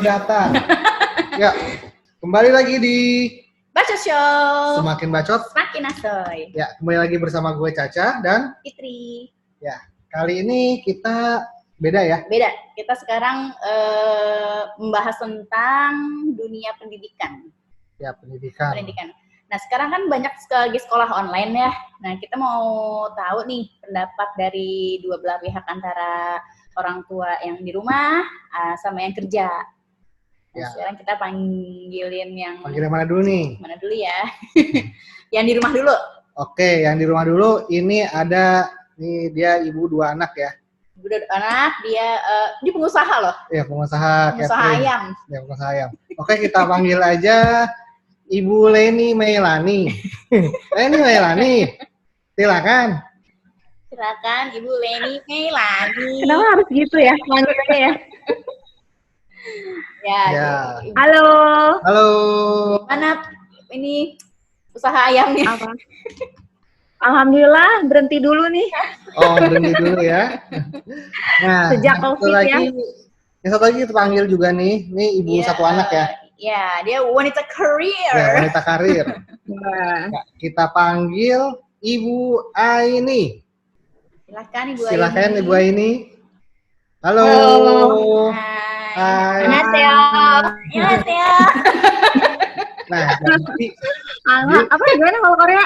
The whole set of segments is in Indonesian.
datang. Ya, kembali lagi di Bacot Show. Semakin Bacot, Semakin Asoy. Ya, kembali lagi bersama gue Caca dan Fitri. Ya, kali ini kita beda ya. Beda. Kita sekarang membahas tentang dunia pendidikan. Ya, pendidikan. Nah, sekarang kan banyak sekali sekolah online ya. Nah, kita mau tahu nih pendapat dari dua belah pihak antara orang tua yang di rumah sama yang kerja. Nah, Ya. sekarang kita panggilin yang mana dulu nih? Mana dulu ya? Yang di rumah dulu. Oke, yang di rumah dulu. Ini ada nih dia ibu dua anak ya. Ibu dua anak, dia pengusaha loh. Iya, pengusaha ayam. Ya, pengusaha ayam. Oke, kita panggil aja Ibu Leni Meilani. Leni Meilani. Silakan. Silakan Ibu Leni Meilani. Kenapa harus gitu ya manggilnya ya? Ya. Halo. Halo. Mana ini usaha ayamnya? Apa? Alhamdulillah berhenti dulu nih. Oh, berhenti dulu ya. Nah, sejak COVID ya. Yang satu lagi kita panggil juga nih. Nih ibu satu anak ya. Ya, dia wanita karir. Ya, wanita karir. Nah, kita panggil Ibu Aini. Silakan Ibu Aini. Silakan Ibu Aini. Halo. Hai. Annyeonghaseyo. Annyeonghaseyo. Nah, apa gimana kalau Korea?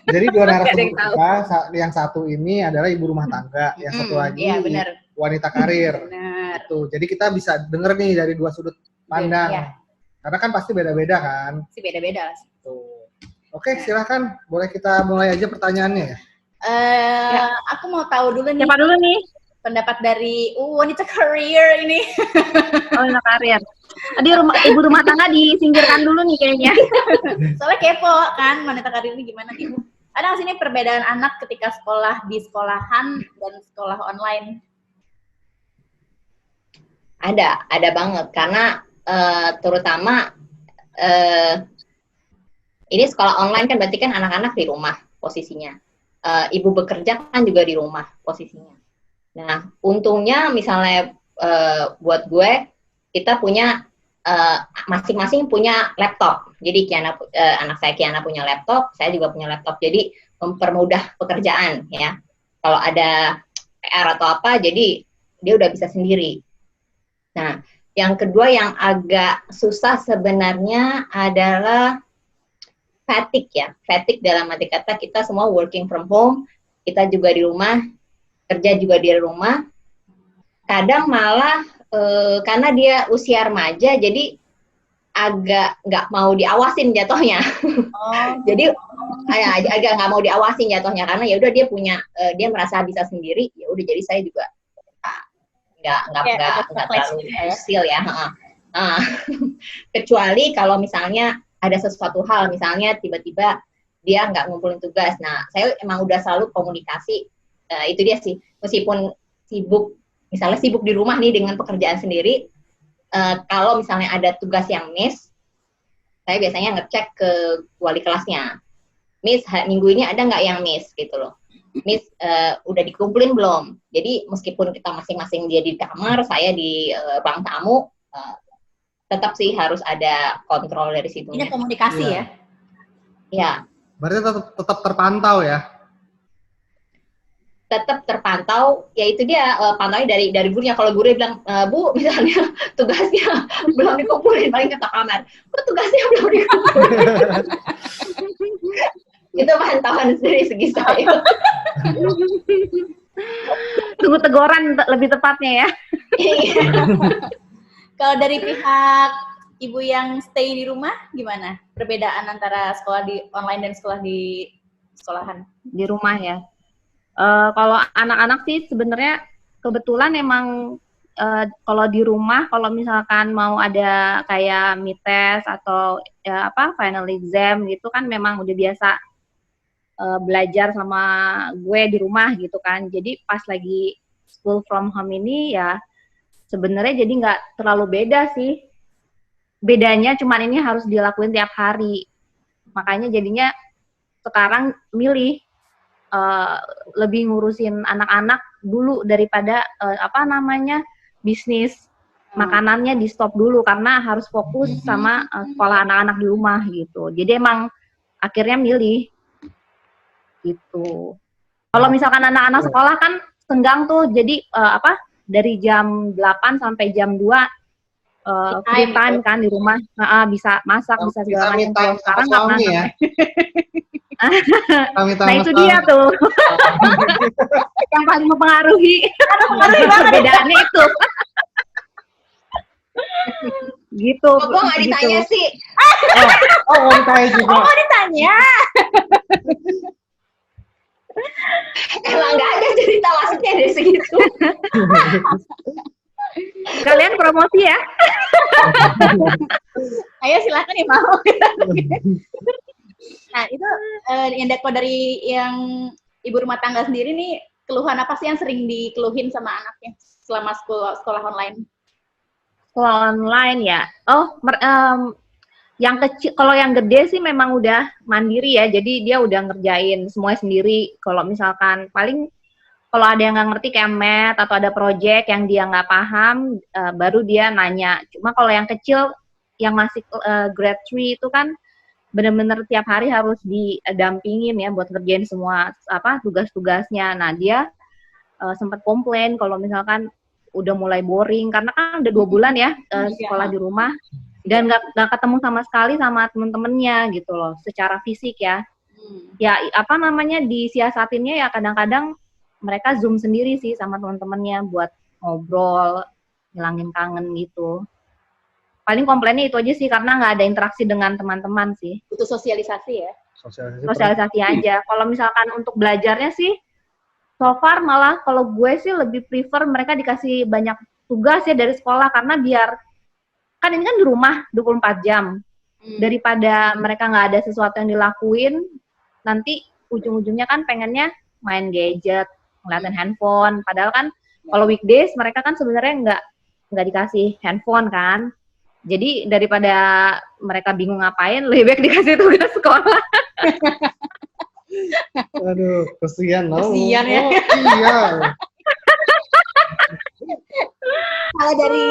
jadi dua narasumber kita, yang satu ini adalah ibu rumah tangga, yang satu lagi wanita karir. Benar. Tuh, jadi kita bisa denger nih dari dua sudut pandang. Ya. Karena kan pasti beda-beda kan? Pasti beda-beda. Tuh. Oke, silakan. Boleh kita mulai aja pertanyaannya ya? Aku mau tahu dulu nih. Siapa dulu nih? Pendapat dari wanita karir ini. Oh, wanita karir. Tadi ibu rumah tangga disingkirkan dulu nih kayaknya. Soalnya kepo kan, wanita karir ini gimana Ibu? Ada nggak sih ini perbedaan anak ketika sekolah di sekolahan dan sekolah online? Ada banget karena terutama ini sekolah online kan berarti kan anak-anak di rumah posisinya. Ibu bekerja kan juga di rumah posisinya. Nah, untungnya misalnya buat gue, kita punya masing-masing punya laptop. Jadi anak saya Kiana punya laptop, saya juga punya laptop. Jadi mempermudah pekerjaan ya. Kalau ada PR atau apa, jadi dia udah bisa sendiri. Nah, yang kedua yang agak susah sebenarnya adalah fatigue ya. Fatigue dalam arti kata kita semua working from home, kita juga di rumah, kerja juga di rumah. Kadang malah karena dia usia remaja, jadi agak nggak mau diawasin jatuhnya. Jadi agak nggak mau diawasin jatuhnya karena ya udah dia merasa bisa sendiri. Ya udah jadi saya juga nggak terlalu usil ya. Kecuali kalau misalnya ada sesuatu hal, misalnya tiba-tiba dia nggak ngumpulin tugas. Nah, saya emang udah selalu komunikasi. Itu dia sih, meskipun misalnya sibuk di rumah nih dengan pekerjaan sendiri, kalau misalnya ada tugas yang miss, saya biasanya ngecek ke wali kelasnya. Miss, minggu ini ada nggak yang miss gitu loh. Miss, udah dikumpulin belum? Jadi meskipun kita masing-masing dia di kamar, saya di ruang tamu, tetap sih harus ada kontrol dari situ. Ini komunikasi ya? Ya. Berarti tetap terpantau ya? Tetap terpantau, yaitu dia pantaunya dari gurunya. Kalau gurunya bilang, Bu, misalnya tugasnya belum dikumpulin, paling ketok kamar. Kok tugasnya belum dikumpulin? Itu pantauan dari segi saya. Tunggu teguran lebih tepatnya ya. Kalau dari pihak ibu yang stay di rumah, gimana? Perbedaan antara sekolah di online dan sekolah di sekolahan? Di rumah ya. Kalau anak-anak sih sebenarnya kebetulan emang kalau di rumah, kalau misalkan mau ada kayak mid test atau final exam gitu kan memang udah biasa belajar sama gue di rumah gitu kan. Jadi pas lagi school from home ini ya sebenarnya jadi nggak terlalu beda sih. Bedanya cuman ini harus dilakuin tiap hari. Makanya jadinya sekarang milih lebih ngurusin anak-anak dulu daripada bisnis makanannya di stop dulu karena harus fokus sama sekolah anak-anak di rumah gitu. Jadi emang akhirnya milih gitu. Kalau misalkan anak-anak sekolah kan senggang tuh, jadi dari jam 8 sampai jam 2 free time kan di rumah, bisa masak, bisa segala macam. Kalau sekarang nggak pernah. Ya? Nah itu dia tuh yang paling mempengaruhi. Perbedaannya itu. Gitu. Kok gue nggak ditanya sih? Mau ditanya juga. Oh, mau ditanya. Emang nggak ada cerita maksudnya dari segitu. Kalian promosi ya? Ayo silakan ya mau. Nah itu yang dari yang ibu rumah tangga sendiri nih, keluhan apa sih yang sering dikeluhin sama anaknya selama sekolah online? Sekolah online ya. Yang kecil, kalau yang gede sih memang udah mandiri ya, jadi dia udah ngerjain semuanya sendiri. Kalau misalkan paling kalau ada yang nggak ngerti kayak math atau ada project yang dia nggak paham, baru dia nanya. Cuma kalau yang kecil, yang masih grade 3 itu kan bener-bener tiap hari harus didampingin ya buat ngerjain semua tugas-tugasnya. Nah dia sempat komplain kalau misalkan udah mulai boring karena kan udah 2 bulan ya sekolah di rumah dan nggak ketemu sama sekali sama temen-temennya gitu loh secara fisik ya. Ya disiasatinnya ya kadang-kadang mereka Zoom sendiri sih sama teman-temannya buat ngobrol, ngilangin kangen gitu. Paling komplainnya itu aja sih karena nggak ada interaksi dengan teman-teman sih. Butuh sosialisasi ya? Sosialisasi aja. Kalau misalkan untuk belajarnya sih, so far malah kalau gue sih lebih prefer mereka dikasih banyak tugas ya dari sekolah karena biar kan ini kan di rumah 24 jam. Daripada mereka nggak ada sesuatu yang dilakuin, nanti ujung-ujungnya kan pengennya main gadget, ngeliatin handphone. Padahal kan kalau weekdays mereka kan sebenarnya nggak dikasih handphone kan. Jadi daripada mereka bingung ngapain, lebih baik dikasih tugas sekolah. Aduh, kesian loh. Kesian ya. Iya. Kalau dari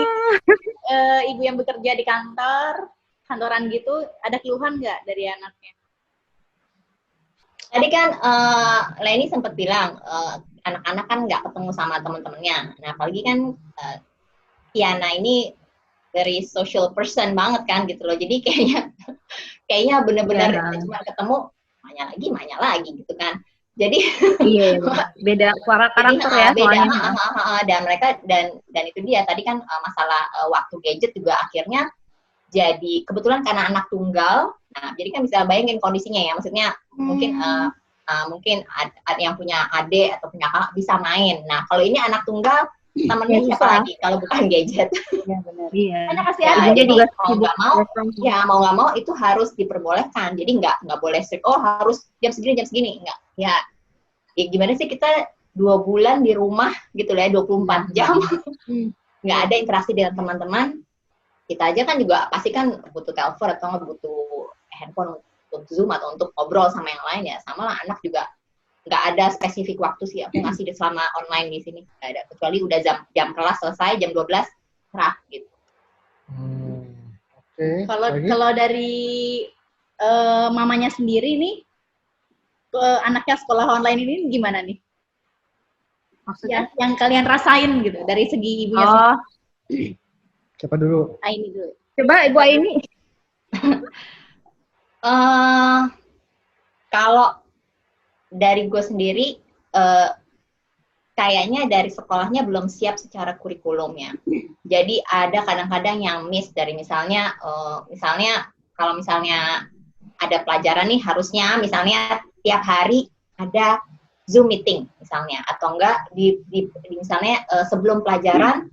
ibu yang bekerja di kantoran gitu, ada keluhan nggak dari anaknya? Tadi kan Leni sempat bilang anak-anak kan nggak ketemu sama teman-temannya. Nah apalagi kan Tiana ini very social person banget kan gitu loh. Jadi kayaknya benar-benar cuma ketemu manya lagi gitu kan. Jadi beda karakter ya beda, soalnya. dan mereka dan itu dia tadi kan masalah waktu gadget juga akhirnya jadi kebetulan karena anak tunggal. Nah, jadi kan bisa bayangin kondisinya ya. Maksudnya mungkin ada yang punya adik atau punya kakak bisa main. Nah, kalau ini anak tunggal temennya siapa lagi kalau bukan gadget? Iya benar. Iya. Karena kasihan jadi juga mau nggak mau itu harus diperbolehkan. Jadi nggak boleh strict. Oh harus jam segini enggak. Ya gimana sih kita 2 bulan di rumah gitu lah ya 24 jam nggak ada interaksi dengan teman-teman. Kita aja kan juga pasti kan butuh telepon atau butuh handphone untuk Zoom atau untuk ngobrol sama yang lain ya. Sama lah anak juga nggak ada spesifik waktu sih aku ngasih selama online di sini. Nggak ada, kecuali udah jam kelas selesai, jam 12 serah gitu. Kalau dari mamanya sendiri nih, anaknya sekolah online ini gimana nih? Maksudnya? Yang kalian rasain gitu, dari segi ibunya. Siapa dulu? Aini dulu. Coba Ibu Aini. Kalau dari gue sendiri, kayaknya dari sekolahnya belum siap secara kurikulumnya. Jadi ada kadang-kadang yang miss dari misalnya kalau misalnya ada pelajaran nih harusnya misalnya tiap hari ada Zoom meeting misalnya, atau enggak di misalnya sebelum pelajaran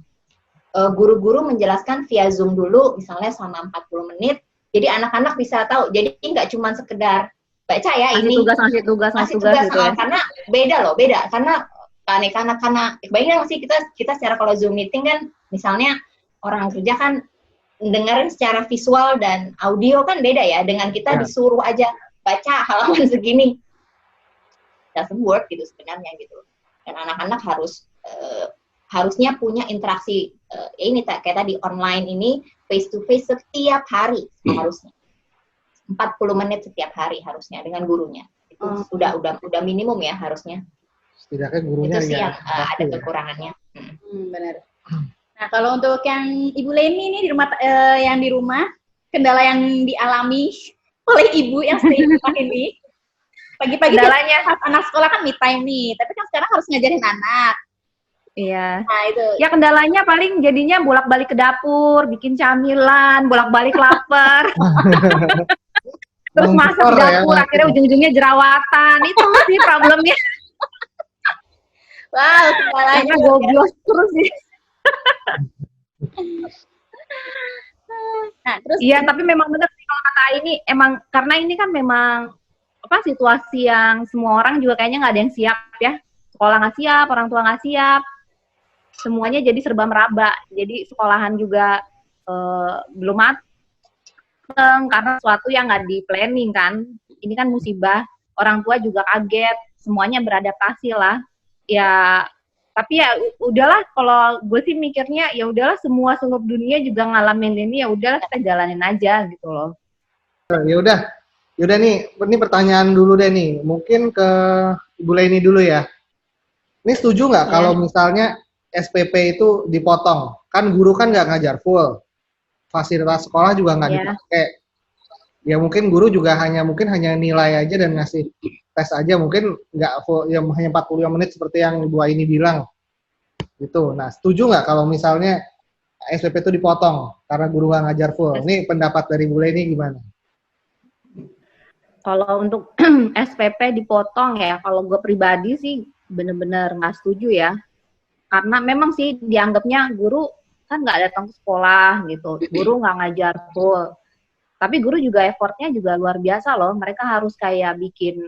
guru-guru menjelaskan via Zoom dulu misalnya selama 40 menit. Jadi anak-anak bisa tahu. Jadi nggak cuma sekedar baca ya ngasih tugas gitu ya. Karena beda karena bayangin sih kita secara kalau Zoom meeting kan misalnya orang kerja kan dengerin secara visual dan audio kan beda ya dengan kita disuruh aja baca halaman segini. doesn't work gitu sebenarnya gitu. Dan anak-anak harusnya punya interaksi ini kayak tadi online ini face to face setiap hari harusnya 40 menit setiap hari harusnya dengan gurunya itu udah minimum ya harusnya. Setidaknya gurunya itu sih ya, yang ada kekurangannya. Benar. Nah, kalau untuk yang Ibu Leni nih yang di rumah, kendala yang dialami oleh ibu yang stay di rumah ini, pagi-pagi Kendalanya anak sekolah kan me time nih, tapi kan sekarang harus ngajarin anak. iya. Nah, itu. Ya kendalanya paling jadinya bolak-balik ke dapur, bikin camilan, bolak-balik lapar. Terus masak di dapur, akhirnya ujung-ujungnya jerawatan. Itu sih problemnya. Wow, kendalanya Karena goblos terus sih. Nah, terus Iya, tapi memang benar sih kalau kata ini emang karena ini kan memang situasi yang semua orang juga kayaknya nggak ada yang siap ya. Sekolah nggak siap, orang tua nggak siap, semuanya jadi serba meraba. Jadi sekolahan juga belum mateng karena sesuatu yang nggak di planning kan. Ini kan musibah, orang tua juga kaget, semuanya beradaptasi lah. Ya, tapi ya udahlah kalau gue sih mikirnya ya udahlah semua seluruh dunia juga ngalamin ini, ya udahlah kita jalanin aja gitu loh. Yaudah nih, ini pertanyaan dulu deh nih. Mungkin ke Ibu Leni dulu ya. Ini setuju nggak kalau misalnya SPP itu dipotong? Kan guru kan nggak ngajar full. Fasilitas sekolah juga nggak dipakai. Ya mungkin guru juga hanya nilai aja dan ngasih tes aja. Mungkin nggak full, ya hanya 45 menit seperti yang Ibu Aini bilang. Gitu. Nah, setuju nggak kalau misalnya SPP itu dipotong karena guru nggak ngajar full? Ini pendapat dari Bu Leni gimana? Kalau untuk SPP dipotong ya, kalau gue pribadi sih bener-bener nggak setuju ya. Karena memang sih dianggapnya guru kan nggak datang ke sekolah gitu, guru nggak ngajar full. Tapi guru juga effortnya juga luar biasa loh. Mereka harus kayak bikin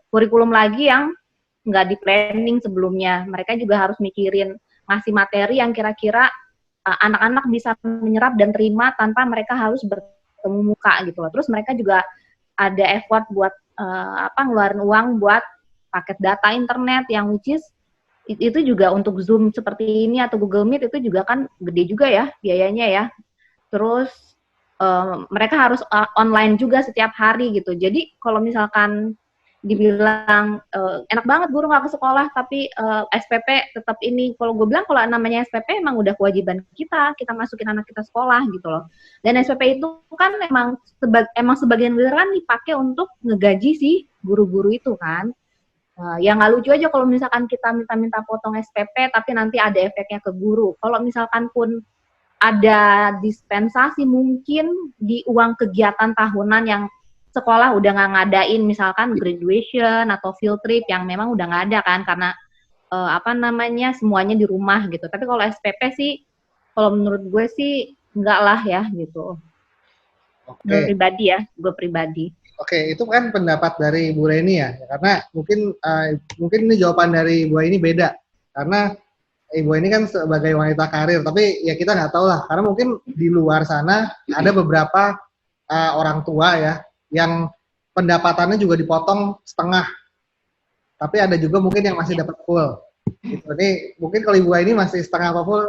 kurikulum lagi yang nggak di planning sebelumnya. Mereka juga harus mikirin ngasih materi yang kira-kira anak-anak bisa menyerap dan terima tanpa mereka harus bertemu muka gitu loh. Terus mereka juga ada effort buat ngeluarin uang buat paket data internet yang which is itu juga untuk Zoom seperti ini atau Google Meet itu juga kan gede juga ya biayanya ya. Terus mereka harus online juga setiap hari gitu. Jadi kalau misalkan dibilang enak banget guru nggak ke sekolah tapi SPP tetap ini, kalau gue bilang kalau namanya SPP emang udah kewajiban kita masukin anak kita sekolah gitu loh. Dan SPP itu kan emang sebagian besar kan dipakai untuk ngegaji sih guru-guru itu kan. Ya nggak lucu aja kalau misalkan kita minta potong SPP tapi nanti ada efeknya ke guru. Kalau misalkan pun ada dispensasi mungkin di uang kegiatan tahunan yang sekolah udah nggak ngadain, misalkan graduation atau field trip yang memang udah nggak ada kan karena semuanya di rumah gitu. Tapi kalau SPP sih, kalau menurut gue sih enggak lah ya gitu. Gue pribadi. Oke, itu kan pendapat dari Bu Leni ya, karena mungkin ini jawaban dari Bu ini beda, karena Ibu ini kan sebagai wanita karir, tapi ya kita nggak tahu lah, karena mungkin di luar sana ada beberapa orang tua ya yang pendapatannya juga dipotong setengah, tapi ada juga mungkin yang masih dapat full. Gitu. Ini mungkin kalau Ibu ini masih setengah apa full,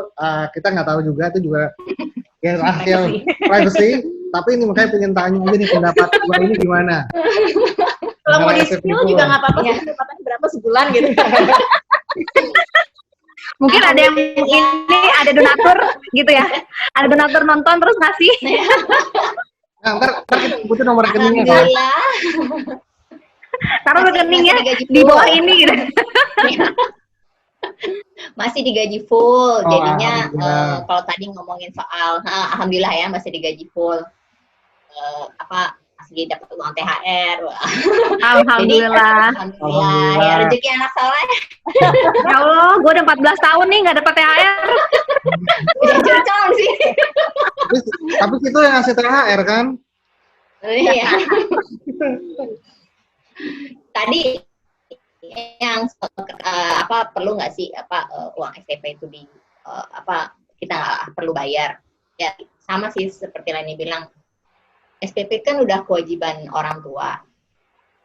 kita nggak tahu juga, itu juga ya rahasia privacy. Tapi ini makanya pengen tanya aja nih pendapat Ibu ini gimana? Kalau mau di-spill juga nggak apa-apa, pendapatannya berapa sebulan gitu. Mungkin ada yang ini ada donatur gitu ya, ada donatur nonton terus ngasih. Nah, ntar kita butuh nomor rekeningnya kan? Taruh rekeningnya di bawah ini gitu. Masih digaji full, jadinya kalau tadi ngomongin soal alhamdulillah ya masih digaji full, masih dapat uang THR. Alhamdulillah. Jadi, alhamdulillah ya rezeki anak soleh. Ya Allah, gue udah 14 tahun nih nggak dapat THR. Cocok sih. Tapi itu yang ngasih THR kan? Iya. Tadi yang perlu nggak sih uang SPP itu kita perlu bayar? Ya sama sih seperti Leni bilang, SPP kan udah kewajiban orang tua.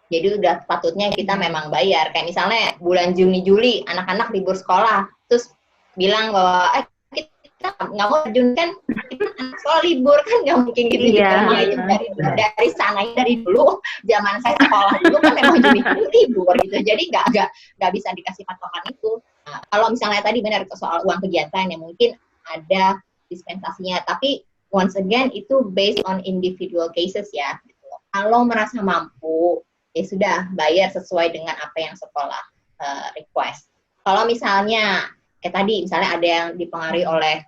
Jadi udah patutnya kita memang bayar. Kayak misalnya bulan Juni Juli anak-anak libur sekolah, terus bilang bahwa kita nggak mau Juni kan kita anak sekolah libur kan nggak mungkin gitu gitu. Dari sana dari dulu zaman saya sekolah dulu kan memang Juni Juli libur gitu. Jadi nggak bisa dikasih patokan itu. Nah, kalau misalnya tadi benar soal uang kegiatan yang mungkin ada dispensasinya, tapi once again itu based on individual cases ya. Gitu. Kalau merasa mampu ya sudah bayar sesuai dengan apa yang sekolah request. Kalau misalnya kayak tadi misalnya ada yang dipengaruhi oleh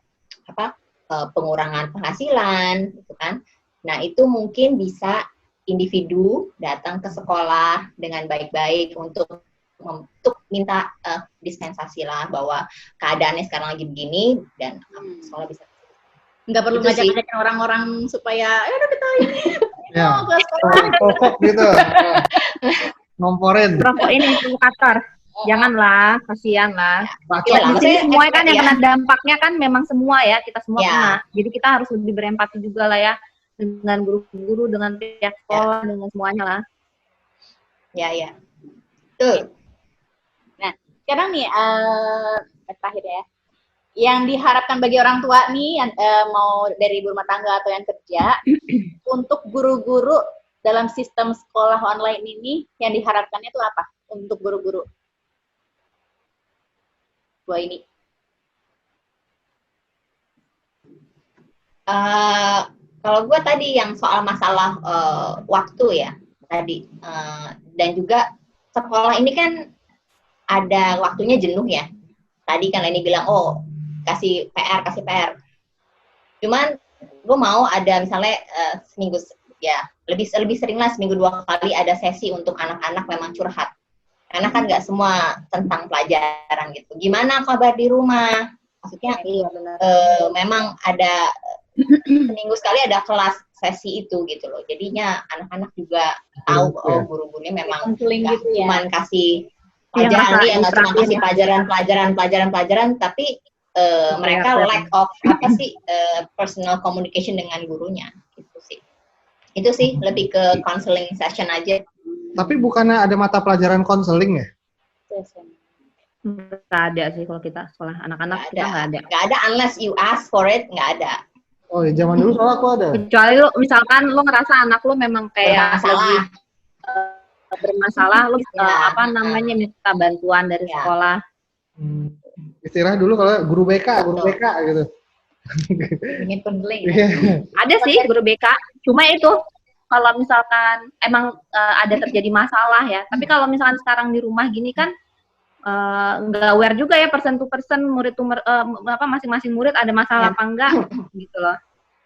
pengurangan penghasilan gitu kan. Nah, itu mungkin bisa individu datang ke sekolah dengan baik-baik untuk minta dispensasi lah bahwa keadaannya sekarang lagi begini dan sekolah bisa. Nggak perlu ngajak-ngajakin orang-orang supaya udah kita ini ya pokok gitu nomporin rokok ini provokator. Janganlah, kasihan lah. Ya, di sini semua kan yang kena dampaknya kan memang semua ya, kita semua kena. Jadi kita harus lebih berempati juga lah ya dengan guru-guru, dengan pihak sekolah, dengan semuanya lah. Ya. Tuh. Nah, sekarang nih terakhir ya. Yang diharapkan bagi orang tua nih, mau dari ibu rumah tangga atau yang kerja, untuk guru-guru dalam sistem sekolah online ini, yang diharapkannya itu apa untuk guru-guru? Dua ini. Kalau gue tadi yang soal masalah waktu ya tadi, dan juga sekolah ini kan ada waktunya jenuh ya. Tadi kan ini bilang kasih PR. Cuman gue mau ada misalnya seminggu ya lebih sering lah seminggu 2 kali ada sesi untuk anak-anak memang curhat. Karena kan nggak semua tentang pelajaran gitu. Gimana kabar di rumah? Maksudnya memang ada seminggu sekali ada kelas sesi itu gitu loh. Jadinya anak-anak juga tahu guru-gurunya memang nggak gitu cuma kasih pelajaran nggak cuma kasih pelajaran, tapi mereka lack of personal communication dengan gurunya gitu sih. Itu sih lebih ke counseling session aja. Tapi bukannya ada mata pelajaran konseling ya? Nggak ada sih kalau kita sekolah anak-anak, kita nggak ada. Nggak ada unless you ask for it, nggak ada. Oh ya, zaman dulu soalnya aku ada. Kecuali lu misalkan lu ngerasa anak lu memang kayak bermasalah, lu minta bantuan dari sekolah. Istilah dulu kalau guru BK gitu. Ingin konseling. Ada sih guru BK, cuma itu kalau misalkan emang ada terjadi masalah ya. Tapi kalau misalkan sekarang di rumah gini kan nggak aware juga ya person to person, murid to masing-masing murid ada masalah apa enggak gitu loh.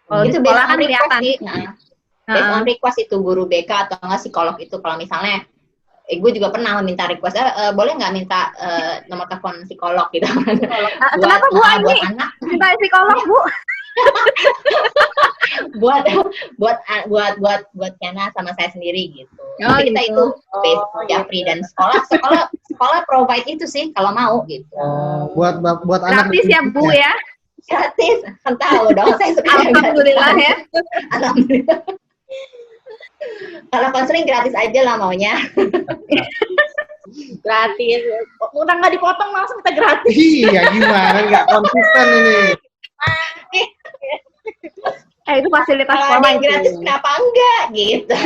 Kalau di sekolah kan kelihatan. Based on request itu guru BK atau enggak psikolog itu kalau misalnya gue juga pernah minta request boleh nggak minta nomor telepon psikolog gitu. Kenapa Bu Ani minta psikolog Bu? buat Kiana sama saya sendiri gitu. Jadi kita itu based Japri dan sekolah provide itu sih kalau mau gitu. Buat anak gratis ya Bu ya. Gratis, kan tahu dong saya suka. Alhamdulillah ya. Alhamdulillah. Kalau konseling gratis aja lah maunya. Gratis. Udah nggak dipotong langsung kita gratis. Iya gimana nggak konsisten ini. Itu fasilitas kalau sekolah itu gratis kenapa enggak gitu.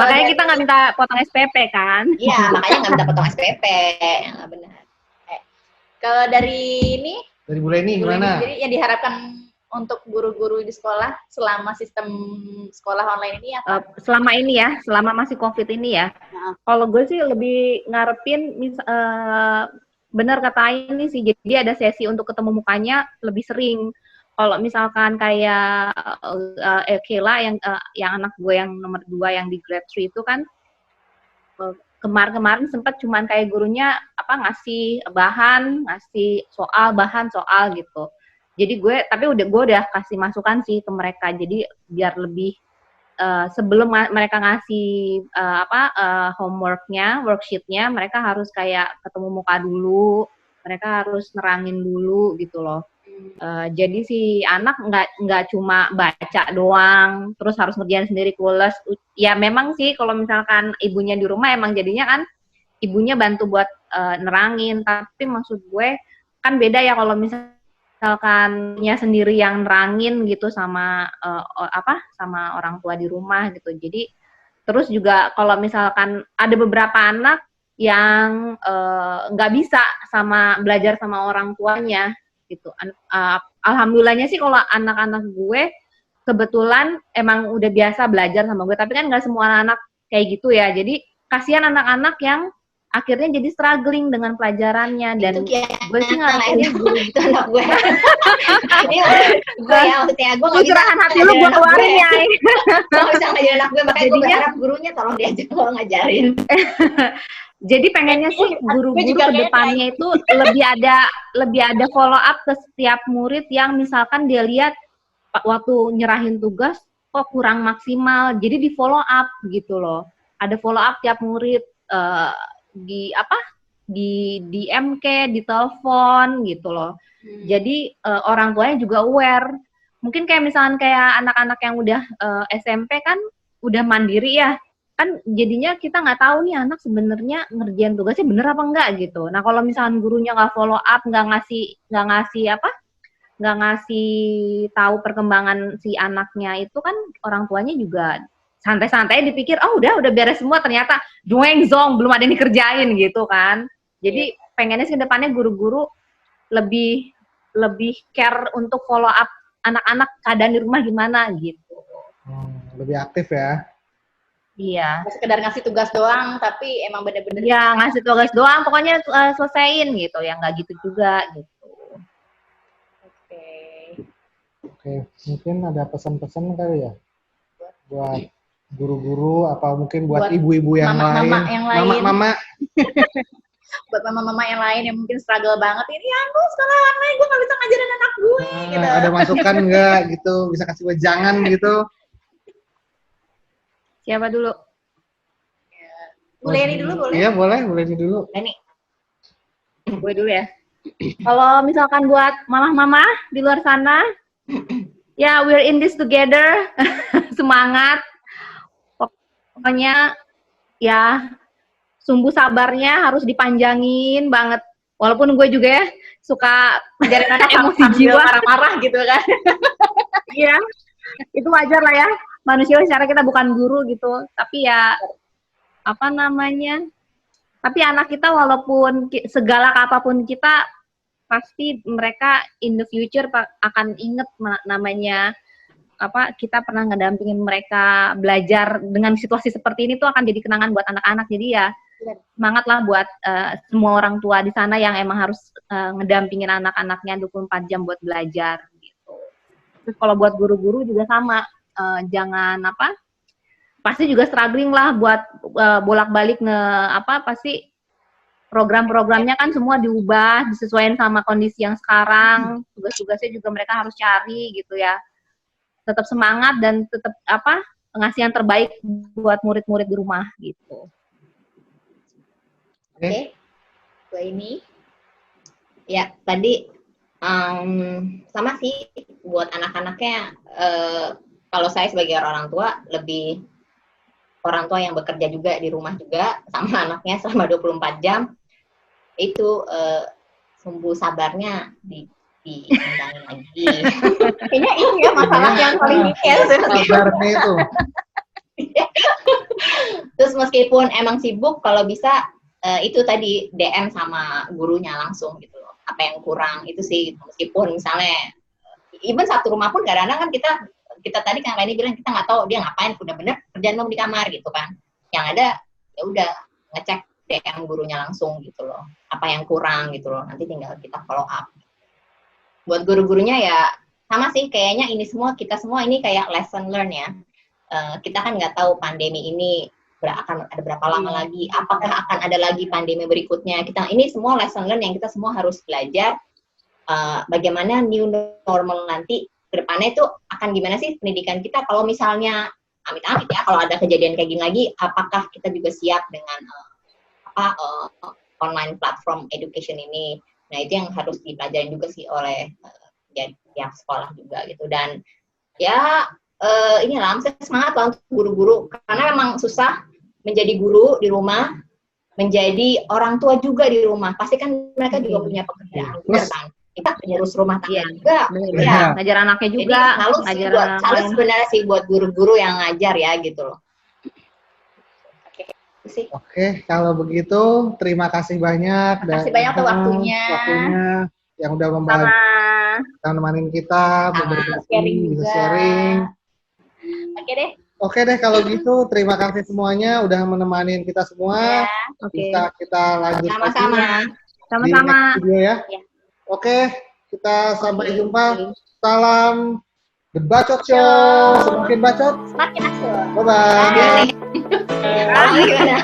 Makanya kita nggak minta potong SPP kan? Iya makanya nggak minta potong SPP. Nggak benar. Kalau dari Bu Leni gimana? Jadi yang diharapkan untuk guru-guru di sekolah selama sistem sekolah online ini apa? Selama ini ya, selama masih COVID ini ya. Kalau gue sih lebih ngarepin benar kata ini sih, jadi ada sesi untuk ketemu mukanya lebih sering. Kalau misalkan kayak Kela yang anak gue yang nomor 2 yang di grade 3 itu kan kemarin sempat cuman kayak gurunya ngasih bahan soal gitu. Jadi gue udah kasih masukan sih ke mereka. Jadi biar lebih sebelum mereka ngasih homeworknya, worksheetnya, mereka harus kayak ketemu muka dulu, mereka harus nerangin dulu gitu loh. Jadi si anak nggak cuma baca doang, terus harus ngerjain sendiri kules. Ya memang sih kalau misalkan ibunya di rumah emang jadinya kan ibunya bantu buat nerangin. Tapi maksud gue kan beda ya kalau misalkannya sendiri yang nerangin gitu sama sama orang tua di rumah gitu. Jadi terus juga kalau misalkan ada beberapa anak yang nggak bisa belajar sama orang tuanya gitu. Alhamdulillahnya sih kalau anak-anak gue kebetulan emang udah biasa belajar sama gue, tapi kan nggak semua anak kayak gitu ya. Jadi kasihan anak-anak yang akhirnya jadi struggling dengan pelajarannya. Dan gue sih ngarahinnya guru itu anak gue. Gue ya maksudnya gue nggak bisa curahan hati lu gue keluarin ya. Gue bisa ngajarin anak gue, makanya gue berharap gurunya tolong diajar kalau ngajarin. Jadi pengennya sih guru-guru ke depannya itu lebih ada follow up ke setiap murid yang misalkan dia lihat waktu nyerahin tugas kok kurang maksimal. Jadi di follow up gitu loh. Ada follow up tiap murid di MK, di telepon gitu loh. Jadi orang tuanya juga aware. Mungkin kayak misalkan kayak anak-anak yang udah SMP kan udah mandiri ya. Kan jadinya kita nggak tahu nih anak sebenarnya ngerjain tugasnya bener apa enggak gitu. Nah kalau misalkan gurunya nggak follow up, nggak ngasih tahu perkembangan si anaknya, itu kan orang tuanya juga santai-santai dipikir udah beres semua, ternyata doeng zong belum ada yang dikerjain gitu kan. Jadi pengennya sih depannya guru-guru lebih care untuk follow up anak-anak keadaan di rumah gimana gitu. Lebih aktif ya. Iya. Sekedar ngasih tugas doang, tapi emang bener-bener. Ya ngasih tugas doang, pokoknya selesaiin gitu, ya nggak gitu juga gitu. Oke, mungkin ada pesan-pesan kali ya buat guru-guru, apa mungkin buat ibu-ibu yang mama-mama lain, yang lain. Mama-mama. Buat mama-mama yang lain yang mungkin struggle banget ini, aku sekolah online gue nggak bisa ngajarin anak gue. Gitu. Ada masukan nggak gitu, bisa kasih wejangan gitu. Siapa dulu? Bu Leni dulu boleh? Iya boleh, Bu Leni dulu. Leni. Gue dulu ya. Kalau misalkan buat mama-mama di luar sana, ya we're in this together, semangat. Pokoknya ya sumbu sabarnya harus dipanjangin banget. Walaupun gue juga ya suka ngajarin anak emosi jiwa, marah-marah gitu kan. Iya, itu wajar lah ya. Manusia secara kita bukan guru gitu, tapi ya tapi anak kita walaupun segala apapun kita, pasti mereka in the future akan inget namanya kita pernah ngedampingin mereka belajar dengan situasi seperti ini tuh akan jadi kenangan buat anak-anak. Jadi ya semangat lah buat semua orang tua di sana yang emang harus ngedampingin anak-anaknya 24 jam buat belajar gitu. Terus kalau buat guru-guru juga sama. Jangan pasti juga struggling lah buat bolak-balik pasti program-programnya kan semua diubah disesuaikan sama kondisi yang sekarang, tugas-tugasnya juga mereka harus cari gitu ya. Tetap semangat dan tetap ngasih yang terbaik buat murid-murid di rumah gitu. Oke. Gue ini ya tadi sama sih buat anak-anaknya. Kalau saya sebagai orang tua, lebih orang tua yang bekerja juga di rumah juga sama anaknya selama 24 jam, itu sumbu sabarnya dikembangin lagi. Kayaknya ini ya masalah yang paling detail. Sabarnya itu. Terus meskipun emang sibuk, kalau bisa itu tadi DM sama gurunya langsung gitu loh. Apa yang kurang itu sih, meskipun misalnya even satu rumah pun kadang-kadang kan kita tadi kan ini bilang kita nggak tahu dia ngapain, udah bener kerjaan belum di kamar gitu kan. Yang ada ya udah ngecek DM gurunya langsung gitu loh. Apa yang kurang gitu loh. Nanti tinggal kita follow up. Buat guru-gurunya ya sama sih, kayaknya ini semua kita semua ini kayak lesson learn ya. Kita kan nggak tahu pandemi ini akan ada berapa lama lagi. Apakah akan ada lagi pandemi berikutnya? Ini semua lesson learn yang kita semua harus belajar. Bagaimana new normal nanti kedepannya itu akan gimana sih pendidikan kita kalau misalnya amit-amit ya kalau ada kejadian kayak gini lagi, apakah kita juga siap dengan online platform education ini. Nah itu yang harus dipelajari juga sih oleh jadi pihak sekolah juga gitu. Dan ya inilah saya semangat lah untuk guru-guru karena memang susah menjadi guru di rumah, menjadi orang tua juga di rumah. Pasti kan mereka juga punya pekerjaan juga kan. Kita pengurus rumah tangga juga. Ya. Ngajar anaknya juga. Jadi salut sebenarnya sih buat guru-guru yang ngajar ya gitu loh. Oke, kalau begitu terima kasih banyak. Terima kasih banyak tuh waktunya yang udah membantu nemenin kita, sharing juga. Sharing. Oke deh kalau gitu terima kasih semuanya udah menemani kita semua. Bisa kita lanjut sama-sama di video ya. Oke, kita sampai jumpa. Salam The Bacot Show. Semakin bacot, semakin asik. Bye-bye. Gimana?